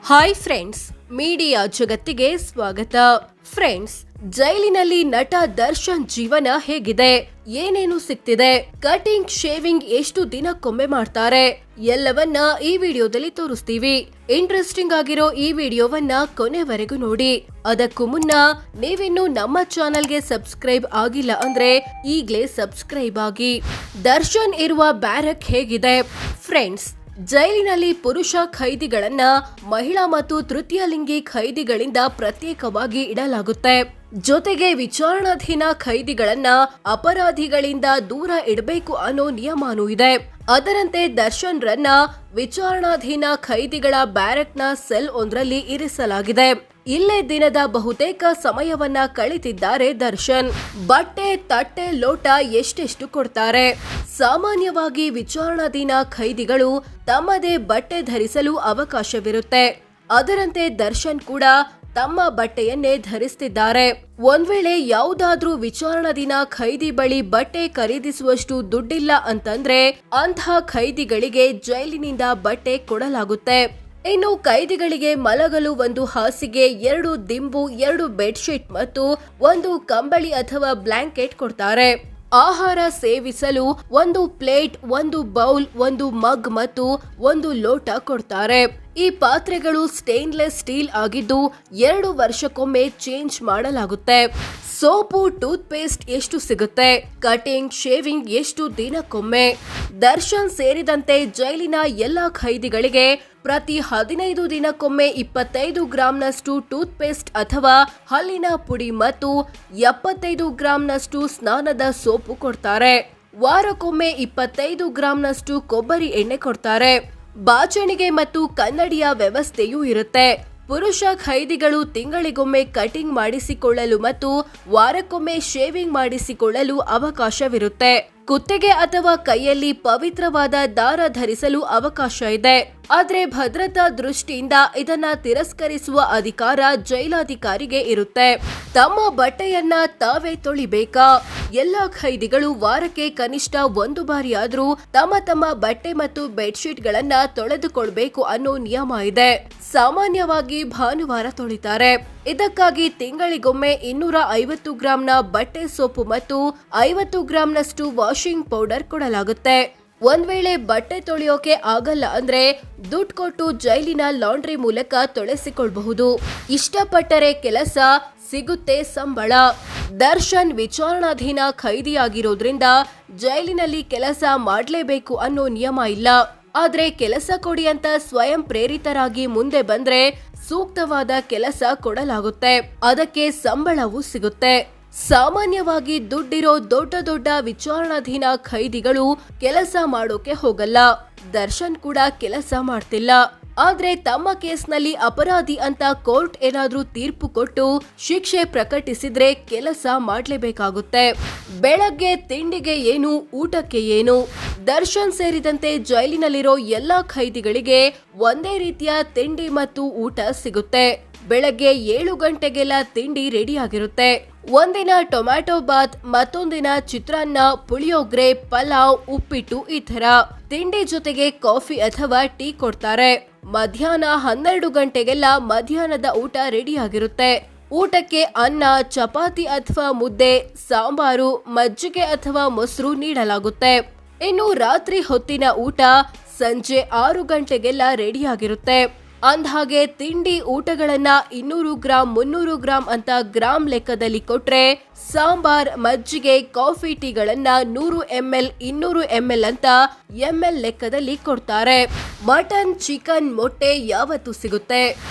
Hi friends, media ಜಗತ್ತಿಗೆ ಸ್ವಾಗತ. Friends, ಜೈಲಿನಲ್ಲಿ ನಟ ದರ್ಶನ್ ಜೀವನ ಹೇಗಿದೆ, ಏನೇನು ಸಿಗ್ತಿದೆ, ಕಟಿಂಗ್ ಶೇವಿಂಗ್ ಎಷ್ಟು ದಿನಕ್ಕೊಮ್ಮೆ ಮಾಡ್ತಾರೆ, ಎಲ್ಲವನ್ನ ಈ ವಿಡಿಯೋದಲ್ಲಿ ತೋರಿಸ್ತೀವಿ. ಇಂಟ್ರೆಸ್ಟಿಂಗ್ ಆಗಿರೋ ಈ ವಿಡಿಯೋವನ್ನ ಕೊನೆವರೆಗೂ ನೋಡಿ. ಅದಕ್ಕೂ ಮುನ್ನ ನೀವಿನ್ನು ನಮ್ಮ ಚಾನೆಲ್ಗೆ ಸಬ್ಸ್ಕ್ರೈಬ್ ಆಗಿಲ್ಲ ಅಂದ್ರೆ ಈಗ್ಲೇ ಸಬ್ಸ್ಕ್ರೈಬ್ ಆಗಿ. ದರ್ಶನ್ ಇರುವ ಬ್ಯಾರಕ್ ಹೇಗಿದೆ? ಫ್ರೆಂಡ್ಸ್, ಜೈಲಿನಲ್ಲಿ ಪುರುಷ ಖೈದಿಗಳನ್ನ ಮಹಿಳಾ ಮತ್ತು ತೃತೀಯ ಲಿಂಗಿ ಖೈದಿಗಳಿಂದ ಪ್ರತ್ಯೇಕವಾಗಿ ಇಡಲಾಗುತ್ತೆ. ಜೊತೆಗೆ ವಿಚಾರಣಾಧೀನ ಖೈದಿಗಳನ್ನ ಅಪರಾಧಿಗಳಿಂದ ದೂರ ಇಡಬೇಕು ಅನ್ನೋ ನಿಯಮನೂ ಇದೆ. ಅದರಂತೆ ದರ್ಶನ್ ರನ್ನ ವಿಚಾರಣಾಧೀನ ಖೈದಿಗಳ ಬ್ಯಾರಕ್ನ ಸೆಲ್ ಒಂದರಲ್ಲಿ ಇರಿಸಲಾಗಿದೆ. ಇಲ್ಲೇ ದಿನದ ಬಹುತೇಕ ಸಮಯವನ್ನ ಕಳೆದಿದ್ದಾರೆ ದರ್ಶನ್. ಬಟ್ಟೆ, ತಟ್ಟೆ, ಲೋಟ ಎಷ್ಟೆಷ್ಟು ಕೊಡ್ತಾರೆ? ಸಾಮಾನ್ಯವಾಗಿ ವಿಚಾರಣಾಧೀನ ಖೈದಿಗಳು ತಮ್ಮದೇ ಬಟ್ಟೆ ಧರಿಸಲು ಅವಕಾಶವಿರುತ್ತೆ. ಅದರಂತೆ ದರ್ಶನ್ ಕೂಡ ತಮ್ಮ ಬಟ್ಟೆಯನ್ನೇ ಧರಿಸುತ್ತಿದ್ದಾರೆ. ಒಂದ್ ವೇಳೆ ಯಾವುದಾದ್ರೂ ವಿಚಾರಣಾಧೀನ ಖೈದಿ ಬಳಿ ಬಟ್ಟೆ ಖರೀದಿಸುವಷ್ಟು ದುಡ್ಡಿಲ್ಲ ಅಂತಂದ್ರೆ ಅಂತಹ ಖೈದಿಗಳಿಗೆ ಜೈಲಿನಿಂದ ಬಟ್ಟೆ ಕೊಡಲಾಗುತ್ತೆ. ಇನ್ನು ಖೈದಿಗಳಿಗೆ ಮಲಗಲು ಒಂದು ಹಾಸಿಗೆ, 2 ದಿಂಬು, 2 ಬೆಡ್ಶೀಟ್ ಮತ್ತು 1 ಕಂಬಳಿ ಅಥವಾ ಬ್ಲಾಂಕೆಟ್ ಕೊಡ್ತಾರೆ. ಆಹಾರ ಸೇವಿಸಲು 1 ಪ್ಲೇಟ್, 1 ಬೌಲ್, 1 ಮಗ್ ಮತ್ತು 1 ಲೋಟ ಕೊಡ್ತಾರೆ. ಈ ಪಾತ್ರೆಗಳು ಸ್ಟೇನ್ಲೆಸ್ ಸ್ಟೀಲ್ ಆಗಿದ್ದು 2 ವರ್ಷಕ್ಕೊಮ್ಮೆ ಚೇಂಜ್ ಮಾಡಲಾಗುತ್ತೆ. ಸೋಪು, ಟೂತ್ ಪೇಸ್ಟ್ ಎಷ್ಟು ಸಿಗುತ್ತೆ? ಕಟಿಂಗ್, ಶೇವಿಂಗ್ ಎಷ್ಟು ದಿನಕ್ಕೊಮ್ಮೆ? ದರ್ಶನ್ ಸೇರಿದಂತೆ ಜೈಲಿನ ಎಲ್ಲಾ ಖೈದಿಗಳಿಗೆ ಪ್ರತಿ 15 ದಿನಕ್ಕೊಮ್ಮೆ 25 ಗ್ರಾಂನಷ್ಟು ಟೂತ್ ಪೇಸ್ಟ್ ಅಥವಾ ಹಲ್ಲಿನ ಪುಡಿ ಮತ್ತು 75 ಗ್ರಾಂನಷ್ಟು ಸ್ನಾನದ ಸೋಪು ಕೊಡ್ತಾರೆ. ವಾರಕ್ಕೊಮ್ಮೆ 25 ಗ್ರಾಂನಷ್ಟು ಕೊಬ್ಬರಿ ಎಣ್ಣೆ ಕೊಡ್ತಾರೆ. ಬಾಚಣಿಗೆ ಮತ್ತು ಕನ್ನಡಿಯ ವ್ಯವಸ್ಥೆಯೂ ಇರುತ್ತೆ. ಪುರುಷ ಖೈದಿಗಳು ತಿಂಗಳಿಗೊಮ್ಮೆ ಕಟಿಂಗ್ ಮಾಡಿಸಿಕೊಳ್ಳಲು ಮತ್ತು ವಾರಕ್ಕೊಮ್ಮೆ ಶೇವಿಂಗ್ ಮಾಡಿಸಿಕೊಳ್ಳಲು ಅವಕಾಶವಿರುತ್ತೆ. ಕುತ್ತಿಗೆ ಅಥವಾ ಕೈಯಲ್ಲಿ ಪವಿತ್ರವಾದ ದಾರ ಧರಿಸಲು ಅವಕಾಶ ಇದೆ. ಆದ್ರೆ ಭದ್ರತಾ ದೃಷ್ಟಿಯಿಂದ ಇದನ್ನ ತಿರಸ್ಕರಿಸುವ ಅಧಿಕಾರ ಜೈಲಾಧಿಕಾರಿಗೆ ಇರುತ್ತೆ. ತಮ್ಮ ಬಟ್ಟೆಯನ್ನ ತಾವೇ ತೊಳಿಬೇಕಾ? ಎಲ್ಲಾ ಖೈದಿಗಳು ವಾರಕ್ಕೆ ಕನಿಷ್ಠ 1 ಬಾರಿ ಆದ್ರೂ ತಮ್ಮ ಬಟ್ಟೆ ಮತ್ತು ಬೆಡ್ಶೀಟ್ ಗಳನ್ನ ತೊಳೆದುಕೊಳ್ಬೇಕು ಅನ್ನೋ ನಿಯಮ ಇದೆ. ಸಾಮಾನ್ಯವಾಗಿ ಭಾನುವಾರ ತೊಳಿತಾರೆ. ಇದಕ್ಕಾಗಿ ತಿಂಗಳಿಗೊಮ್ಮೆ 250 ಗ್ರಾಂನ ಬಟ್ಟೆ ಸೋಪು ಮತ್ತು 50 ಗ್ರಾಂನಷ್ಟು ವಾಷಿಂಗ್ ಪೌಡರ್ ಕೊಡಲಾಗುತ್ತೆ. ಒಂದ್ ವೇಳೆ ಬಟ್ಟೆ ತೊಳೆಯೋಕೆ ಆಗಲ್ಲ ಅಂದ್ರೆ ದುಡ್ಡು ಕೊಟ್ಟು ಜೈಲಿನ ಲಾಂಡ್ರಿ ಮೂಲಕ ತೊಳೆಸಿಕೊಳ್ಳಬಹುದು. ಇಷ್ಟಪಟ್ಟರೆ ಕೆಲಸ ಸಿಗುತ್ತೆ, ಸಂಬಳ. ದರ್ಶನ್ ವಿಚಾರಣಾಧೀನ ಖೈದಿಯಾಗಿರೋದ್ರಿಂದ ಜೈಲಿನಲ್ಲಿ ಕೆಲಸ ಮಾಡ್ಲೇಬೇಕು ಅನ್ನೋ ನಿಯಮ ಇಲ್ಲ. ಆದ್ರೆ ಕೆಲಸ ಕೊಡಿ ಅಂತ ಸ್ವಯಂ ಪ್ರೇರಿತರಾಗಿ ಮುಂದೆ ಬಂದ್ರೆ ಸೂಕ್ತವಾದ ಕೆಲಸ ಕೊಡಲಾಗುತ್ತೆ. ಅದಕ್ಕೆ ಸಂಬಳವೂ ಸಿಗುತ್ತೆ. ಸಾಮಾನ್ಯವಾಗಿ ದುಡ್ಡಿರೋ ದೊಡ್ಡ ವಿಚಾರಣಾಧೀನ ಖೈದಿಗಳು ಕೆಲಸ ಮಾಡೋಕೆ ಹೋಗಲ್ಲ. ದರ್ಶನ್ ಕೂಡ ಕೆಲಸ ಮಾಡ್ತಿಲ್ಲ. ಆದ್ರೆ ತಮ್ಮ ಕೇಸ್ನಲ್ಲಿ ಅಪರಾಧಿ ಅಂತ ಕೋರ್ಟ್ ಏನಾದ್ರೂ ತೀರ್ಪು ಕೊಟ್ಟು ಶಿಕ್ಷೆ ಪ್ರಕಟಿಸಿದ್ರೆ ಕೆಲಸ ಮಾಡ್ಲೇಬೇಕಾಗುತ್ತೆ. ಬೆಳಗ್ಗೆ ತಿಂಡಿಗೆ ಏನು, ಊಟಕ್ಕೆ ಏನು? ದರ್ಶನ್ ಸೇರಿದಂತೆ ಜೈಲಿನಲ್ಲಿರೋ ಎಲ್ಲಾ ಖೈದಿಗಳಿಗೆ ಒಂದೇ ರೀತಿಯ ತಿಂಡಿ ಮತ್ತು ಊಟ ಸಿಗುತ್ತೆ. ಬೆಳಗ್ಗೆ 7 ಗಂಟೆಗೆಲ್ಲ ತಿಂಡಿ ರೆಡಿ ಆಗಿರುತ್ತೆ. ಒಂದಿನ ಟೊಮ್ಯಾಟೊ ಬಾತ್, ಮತ್ತೊಂದಿನ ಚಿತ್ರಾನ್ನ, ಪುಳಿಯೋಗ್ರೆ, ಪಲಾವ್, ಉಪ್ಪಿಟ್ಟು ಈ ತರ. ತಿಂಡಿ ಜೊತೆಗೆ ಕಾಫಿ ಅಥವಾ ಟೀ ಕೊಡ್ತಾರೆ. ಮಧ್ಯಾಹ್ನ 12 ಗಂಟೆಗೆಲ್ಲ ಮಧ್ಯಾಹ್ನದ ಊಟ ರೆಡಿ ಆಗಿರುತ್ತೆ. ಊಟಕ್ಕೆ ಅನ್ನ, ಚಪಾತಿ ಅಥವಾ ಮುದ್ದೆ, ಸಾಂಬಾರು, ಮಜ್ಜಿಗೆ ಅಥವಾ ಮೊಸರು ನೀಡಲಾಗುತ್ತೆ. ಇನ್ನು ರಾತ್ರಿ ಹೊತ್ತಿನ ಊಟ ಸಂಜೆ 6 ಗಂಟೆಗೆಲ್ಲ ರೆಡಿ ಆಗಿರುತ್ತೆ. ಅಂದ್ಹಾಗೆ ತಿಂಡಿ ಊಟಗಳನ್ನ 200 ಗ್ರಾಂ, 300 ಗ್ರಾಂ ಅಂತ ಗ್ರಾಂ ಲೆಕ್ಕದಲ್ಲಿ ಕೊಟ್ರೆ, ಸಾಂಬಾರ್, ಮಜ್ಜಿಗೆ, ಕಾಫಿ, ಟೀಗಳನ್ನ 100 ml, 200 ml ಅಂತ ml ಲೆಕ್ಕದಲ್ಲಿ ಕೊಡ್ತಾರೆ. ಮಟನ್, ಚಿಕನ್, ಮೊಟ್ಟೆ ಯಾವತ್ತು ಸಿಗುತ್ತೆ?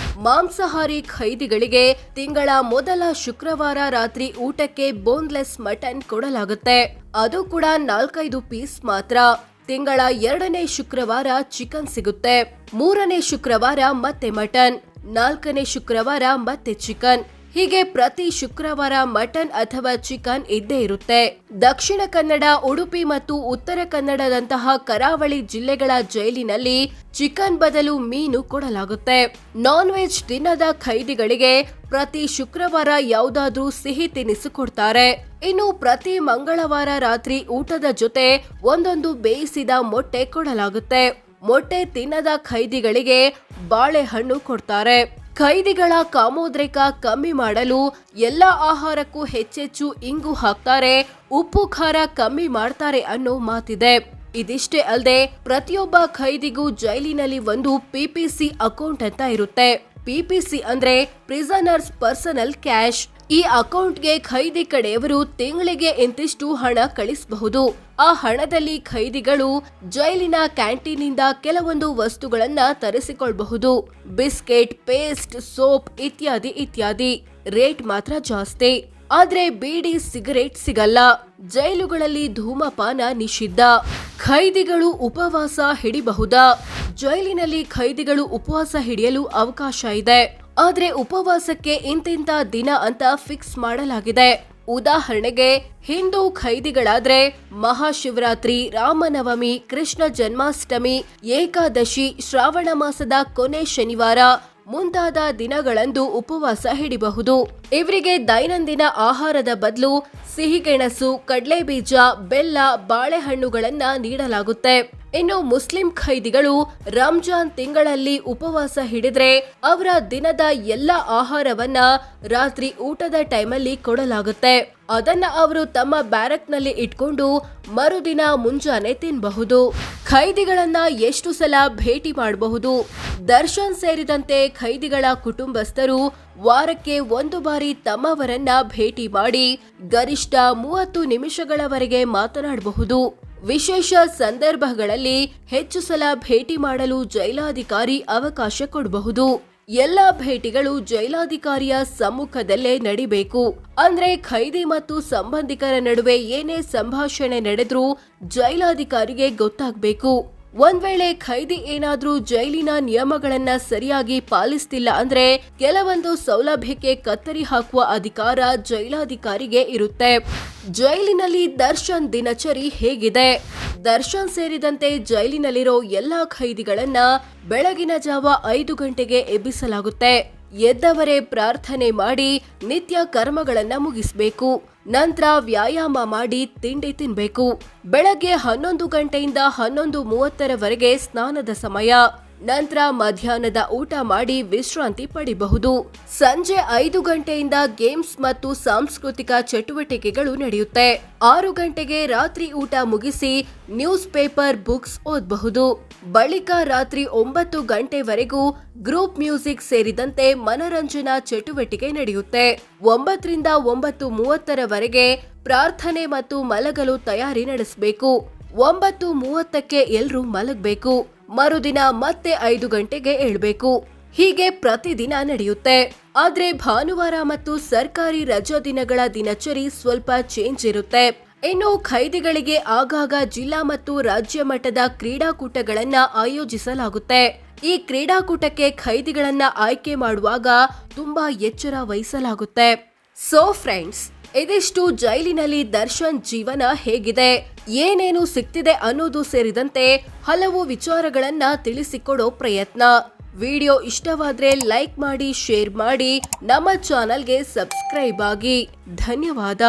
ಮಾಂಸಾಹಾರಿ ಖೈದಿಗಳಿಗೆ ತಿಂಗಳ ಮೊದಲ ಶುಕ್ರವಾರ ರಾತ್ರಿ ಊಟಕ್ಕೆ ಬೋನ್ಲೆಸ್ ಮಟನ್ ಕೊಡಲಾಗುತ್ತೆ. ಅದು ಕೂಡ 4-5 ಪೀಸ್ ಮಾತ್ರ. ತಿಂಗಳ 2ನೇ ಶುಕ್ರವಾರ ಚಿಕನ್ ಸಿಗುತ್ತೆ. 3ನೇ ಶುಕ್ರವಾರ ಮತ್ತೆ ಮಟನ್, 4ನೇ ಶುಕ್ರವಾರ ಮತ್ತೆ ಚಿಕನ್. ಹೀಗೆ ಪ್ರತಿ ಶುಕ್ರವಾರ ಮಟನ್ ಅಥವಾ ಚಿಕನ್ ಇದ್ದೇ ಇರುತ್ತೆ. ದಕ್ಷಿಣ ಕನ್ನಡ, ಉಡುಪಿ ಮತ್ತು ಉತ್ತರ ಕನ್ನಡದಂತಹ ಕರಾವಳಿ ಜಿಲ್ಲೆಗಳ ಜೈಲಿನಲ್ಲಿ ಚಿಕನ್ ಬದಲು ಮೀನು ಕೊಡಲಾಗುತ್ತೆ. ನಾನ್ ವೆಜ್ ತಿನ್ನದ ಖೈದಿಗಳಿಗೆ ಪ್ರತಿ ಶುಕ್ರವಾರ ಯಾವುದಾದ್ರೂ ಸಿಹಿ ತಿನಿಸು ಕೊಡ್ತಾರೆ. ಇನ್ನು ಪ್ರತಿ ಮಂಗಳವಾರ ರಾತ್ರಿ ಊಟದ ಜೊತೆ ಒಂದೊಂದು ಬೇಯಿಸಿದ ಮೊಟ್ಟೆ ಕೊಡಲಾಗುತ್ತೆ. ಮೊಟ್ಟೆ ತಿನ್ನದ ಖೈದಿಗಳಿಗೆ ಬಾಳೆಹಣ್ಣು ಕೊಡ್ತಾರೆ. ಖೈದಿಗಳ ಕಾಮೋದ್ರೇಕ ಕಮ್ಮಿ ಮಾಡಲು ಎಲ್ಲಾ ಆಹಾರಕ್ಕೂ ಹೆಚ್ಚೆಚ್ಚು ಇಂಗು ಹಾಕ್ತಾರೆ, ಉಪ್ಪು ಖಾರ ಕಮ್ಮಿ ಮಾಡ್ತಾರೆ ಅನ್ನೋ ಮಾತಿದೆ. ಇದಿಷ್ಟೇ ಅಲ್ಲದೆ ಪ್ರತಿಯೊಬ್ಬ ಖೈದಿಗೂ ಜೈಲಿನಲ್ಲಿ ಒಂದು ಪಿಪಿಸಿ ಅಕೌಂಟ್ ಅಂತ ಇರುತ್ತೆ. ಪಿಪಿಸಿ ಅಂದ್ರೆ ಪ್ರಿಸನರ್ಸ್ ಪರ್ಸನಲ್ ಕ್ಯಾಶ್. ಈ ಅಕೌಂಟ್ಗೆ ಖೈದಿ ಕಡೆಯವರು ತಿಂಗಳಿಗೆ ಇಂತಿಷ್ಟು ಹಣ ಕಳಿಸಬಹುದು. ಆ ಹಣದಲ್ಲಿ ಖೈದಿಗಳು ಜೈಲಿನ ಕ್ಯಾಂಟೀನಿಂದ ಕೆಲವೊಂದು ವಸ್ತುಗಳನ್ನ ತರಿಸಿಕೊಳ್ಳಬಹುದು. ಬಿಸ್ಕೆಟ್, ಪೇಸ್ಟ್, ಸೋಪ್ ಇತ್ಯಾದಿ ಇತ್ಯಾದಿ. ರೇಟ್ ಮಾತ್ರ ಜಾಸ್ತಿ. ಆದ್ರೆ ಬೀಡಿ, ಸಿಗರೇಟ್ ಸಿಗಲ್ಲ. ಜೈಲುಗಳಲ್ಲಿ ಧೂಮಪಾನ ನಿಷಿದ್ಧ. ಖೈದಿಗಳು ಉಪವಾಸ ಹಿಡಿಬಹುದಾ? ಜೈಲಿನಲ್ಲಿ ಖೈದಿಗಳು ಉಪವಾಸ ಹಿಡಿಯಲು ಅವಕಾಶ ಇದೆ. ಆದ್ರೆ ಉಪವಾಸಕ್ಕೆ ಇಂತಿಂತ ದಿನ ಅಂತ ಫಿಕ್ಸ್ ಮಾಡಲಾಗಿದೆ. ಉದಾಹರಣೆಗೆ ಹಿಂದೂ ಖೈದಿಗಳಾದ್ರೆ ಮಹಾಶಿವರಾತ್ರಿ, ರಾಮನವಮಿ, ಕೃಷ್ಣ ಜನ್ಮಾಷ್ಟಮಿ, ಏಕಾದಶಿ, ಶ್ರಾವಣ ಮಾಸದ ಕೊನೆ ಶನಿವಾರ ಮುಂತಾದ ದಿನಗಳಂದು ಉಪವಾಸ ಹಿಡಿಬಹುದು. ಇವರಿಗೆ ದೈನಂದಿನ ಆಹಾರದ ಬದಲು ಸಿಹಿಗೆಣಸು, ಕಡಲೆಬೀಜ, ಬೆಲ್ಲ, ಬಾಳೆಹಣ್ಣುಗಳನ್ನ ನೀಡಲಾಗುತ್ತೆ. ಇನ್ನು ಮುಸ್ಲಿಂ ಖೈದಿಗಳು ರಂಜಾನ್ ತಿಂಗಳಲ್ಲಿ ಉಪವಾಸ ಹಿಡಿದ್ರೆ ಅವರ ದಿನದ ಎಲ್ಲ ಆಹಾರವನ್ನ ರಾತ್ರಿ ಊಟದ ಟೈಮಲ್ಲಿ ಕೊಡಲಾಗುತ್ತೆ. ಅದನ್ನ ಅವರು ತಮ್ಮ ಬ್ಯಾರಕ್ ನಲ್ಲಿ ಇಟ್ಕೊಂಡು ಮರುದಿನ ಮುಂಜಾನೆ ತಿನ್ನಬಹುದು. ಖೈದಿಗಳನ್ನ ಎಷ್ಟು ಸಲ ಭೇಟಿ ಮಾಡಬಹುದು? ದರ್ಶನ್ ಸೇರಿದಂತೆ ಖೈದಿಗಳ ಕುಟುಂಬಸ್ಥರು ವಾರಕ್ಕೆ ಒಂದು ಬಾರಿ ತಮ್ಮವರನ್ನ ಭೇಟಿ ಮಾಡಿ ಗರಿಷ್ಠ 30 ನಿಮಿಷಗಳವರೆಗೆ ಮಾತನಾಡಬಹುದು. ವಿಶೇಷ ಸಂದರ್ಭಗಳಲ್ಲಿ ಹೆಚ್ಚು ಸಲ ಭೇಟಿ ಮಾಡಲು ಜೈಲಾಧಿಕಾರಿ ಅವಕಾಶ ಕೊಡಬಹುದು. ಎಲ್ಲ ಭೇಟಿಗಳು ಜೈಲಾಧಿಕಾರಿಯ ಸಮ್ಮುಖದಲ್ಲೇ ನಡಿಬೇಕು. ಅಂದ್ರೆ ಖೈದಿ ಮತ್ತು ಸಂಬಂಧಿಕರ ನಡುವೆ ಏನೇ ಸಂಭಾಷಣೆ ನಡೆದ್ರೂ ಜೈಲಾಧಿಕಾರಿಗೆ ಗೊತ್ತಾಗಬೇಕು. ಒಂದ್ ವೇಳೆ ಖೈದಿ ಏನಾದ್ರೂ ಜೈಲಿನ ನಿಯಮಗಳನ್ನ ಸರಿಯಾಗಿ ಪಾಲಿಸ್ತಿಲ್ಲ ಅಂದ್ರೆ ಕೆಲವೊಂದು ಸೌಲಭ್ಯಕ್ಕೆ ಕತ್ತರಿ ಹಾಕುವ ಅಧಿಕಾರ ಜೈಲಾಧಿಕಾರಿಗೆ ಇರುತ್ತೆ. ಜೈಲಿನಲ್ಲಿ ದರ್ಶನ್ ದಿನಚರಿ ಹೇಗಿದೆ? ದರ್ಶನ್ ಸೇರಿದಂತೆ ಜೈಲಿನಲ್ಲಿರೋ ಎಲ್ಲಾ ಖೈದಿಗಳನ್ನ ಬೆಳಗಿನ ಜಾವ 5 ಗಂಟೆಗೆ ಎಬ್ಬಿಸಲಾಗುತ್ತೆ. ಎದ್ದವರೇ ಪ್ರಾರ್ಥನೆ ಮಾಡಿ ನಿತ್ಯ ಕರ್ಮಗಳನ್ನ ಮುಗಿಸ್ಬೇಕು. ನಂತರ ವ್ಯಾಯಾಮ ಮಾಡಿ ತಿಂಡಿ ತಿನ್ಬೇಕು. ಬೆಳಗ್ಗೆ 11 ಗಂಟೆಯಿಂದ 11:30 ಸ್ನಾನದ ಸಮಯ. ನಂತರ ಮಧ್ಯಾಹ್ನದ ಊಟ ಮಾಡಿ ವಿಶ್ರಾಂತಿ ಪಡಿಬಹುದು. ಸಂಜೆ 5 ಗಂಟೆಯಿಂದ ಗೇಮ್ಸ್ ಮತ್ತು ಸಾಂಸ್ಕೃತಿಕ ಚಟುವಟಿಕೆಗಳು ನಡೆಯುತ್ತೆ. 6 ಗಂಟೆಗೆ ರಾತ್ರಿ ಊಟ ಮುಗಿಸಿ ನ್ಯೂಸ್ ಪೇಪರ್, ಬುಕ್ಸ್ ಓದಬಹುದು. ಬಳಿಕ ರಾತ್ರಿ 9 ಗಂಟೆವರೆಗೂ ಗ್ರೂಪ್ ಮ್ಯೂಸಿಕ್ ಸೇರಿದಂತೆ ಮನರಂಜನಾ ಚಟುವಟಿಕೆ ನಡೆಯುತ್ತೆ. 9 ರಿಂದ 9:30 ಪ್ರಾರ್ಥನೆ ಮತ್ತು ಮಲಗಲು ತಯಾರಿ ನಡೆಸಬೇಕು. 9:30ಕ್ಕೆ ಎಲ್ರೂ ಮಲಗಬೇಕು. ಮರುದಿನ ಮತ್ತೆ 5 ಗಂಟೆಗೆ ಏಳ್ಬೇಕು. ಹೀಗೆ ಪ್ರತಿದಿನ ನಡೆಯುತ್ತೆ. ಆದ್ರೆ ಭಾನುವಾರ ಮತ್ತು ಸರ್ಕಾರಿ ರಜಾ ದಿನಗಳ ದಿನಚರಿ ಸ್ವಲ್ಪ ಚೇಂಜ್ ಇರುತ್ತೆ. ಇನ್ನು ಖೈದಿಗಳಿಗೆ ಆಗಾಗ ಜಿಲ್ಲಾ ಮತ್ತು ರಾಜ್ಯ ಮಟ್ಟದ ಕ್ರೀಡಾಕೂಟಗಳನ್ನ ಆಯೋಜಿಸಲಾಗುತ್ತೆ. ಈ ಕ್ರೀಡಾಕೂಟಕ್ಕೆ ಖೈದಿಗಳನ್ನ ಆಯ್ಕೆ ಮಾಡುವಾಗ ತುಂಬಾ ಎಚ್ಚರ ವಹಿಸಲಾಗುತ್ತೆ. ಸೋ ಫ್ರೆಂಡ್ಸ್, ಇದಿಷ್ಟು ಜೈಲಿನಲ್ಲಿ ದರ್ಶನ್ ಜೀವನ ಹೇಗಿದೆ, ಏನೇನು ಸಿಗ್ತಿದೆ ಅನ್ನೋದು ಸೇರಿದಂತೆ ಹಲವು ವಿಚಾರಗಳನ್ನ ತಿಳಿಸಿಕೊಡೋ ಪ್ರಯತ್ನ. ವಿಡಿಯೋ ಇಷ್ಟವಾದ್ರೆ ಲೈಕ್ ಮಾಡಿ, ಶೇರ್ ಮಾಡಿ, ನಮ್ಮ ಚಾನಲ್ಗೆ ಸಬ್ಸ್ಕ್ರೈಬ್ ಆಗಿ. ಧನ್ಯವಾದ.